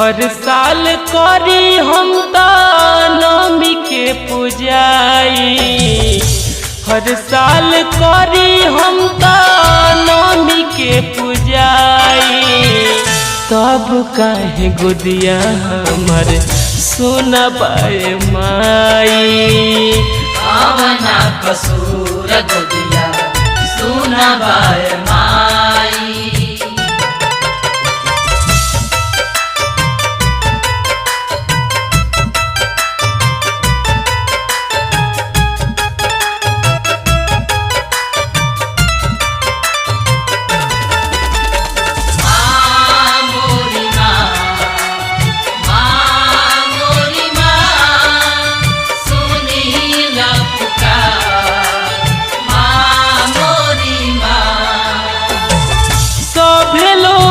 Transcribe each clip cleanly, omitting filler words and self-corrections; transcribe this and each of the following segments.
हर साल करी हम त नवमी के पूजाई, हर साल करी हम त नवमी के पूजाई। तब काहे गोदिया हमर सुनबाए माई, आवना कसूर गोदिया सुनबाए माई।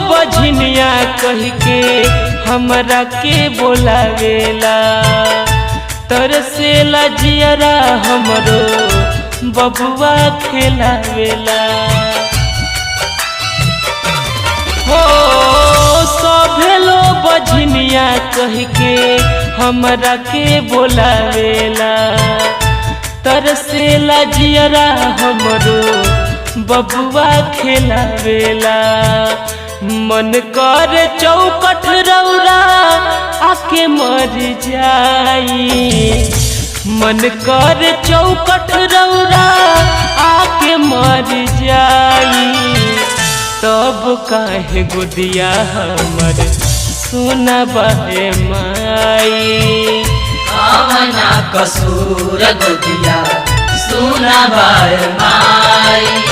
बझनिया कह के हमरा के बोलावेला, तरसेला जियरा हमरो बबुआ खेलावेला। हो सभे लो बझनिया कह के हमरा के बोलावेला, तरसेला जियरा हमरो बबुआ खेलावेला। मन कर चौकट रौरा आके मर जाई, मन कर चौकट रौरा आके मर जाई। तब काहे गोदिया हमर सुनबाए माई, आवना कसूर गोदिया सुनबाए माई।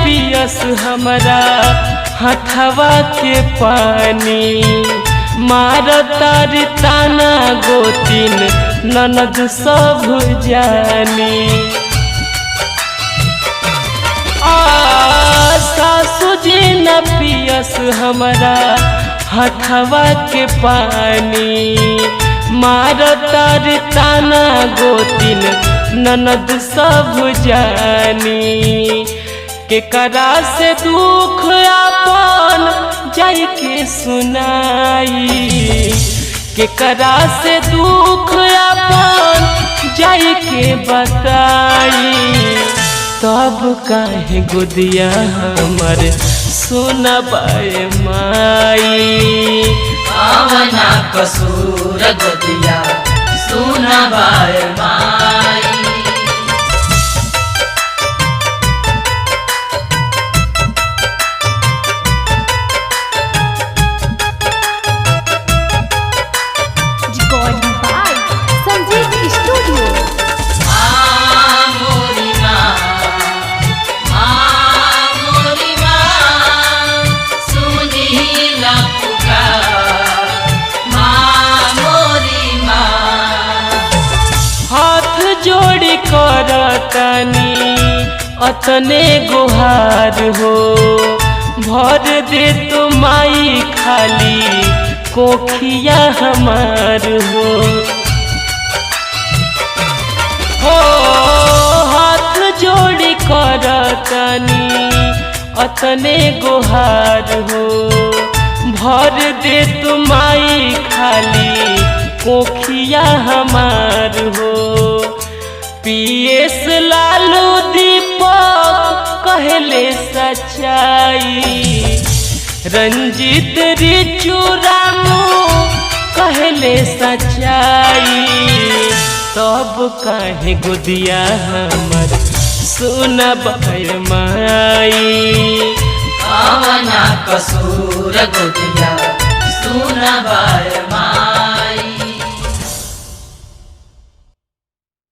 पियस हमरा हथवा के पानी, मारतार ताना गोतिन ननद सब जानी। सासु जी न पियस हमरा हथवा के पानी, मारतार ताना गोतिन ननद सब जानी। केकरा से दुख आपन जाई के सुनाई, केकरा से दुख आपन जाई के बताई। तब काहे गोदिया हमर सुनबाए माई, आवना कसूर गोदिया सुनबाए माई। जोड़ी करतनी अतने गुहार हो, भर दे तो माई खाली कोखिया हमार हो। हाथ जोड़ी करतनी अतने गुहार हो, भर दे तो माई खाली कोखिया हमार हो। पीएस लालू दीपक कहले सच्चाई, रंजीत रिचू रामू कहले सच्चाई। तब काहे गोदिया हमर सुनबाए माई, आवना कसूर गोदिया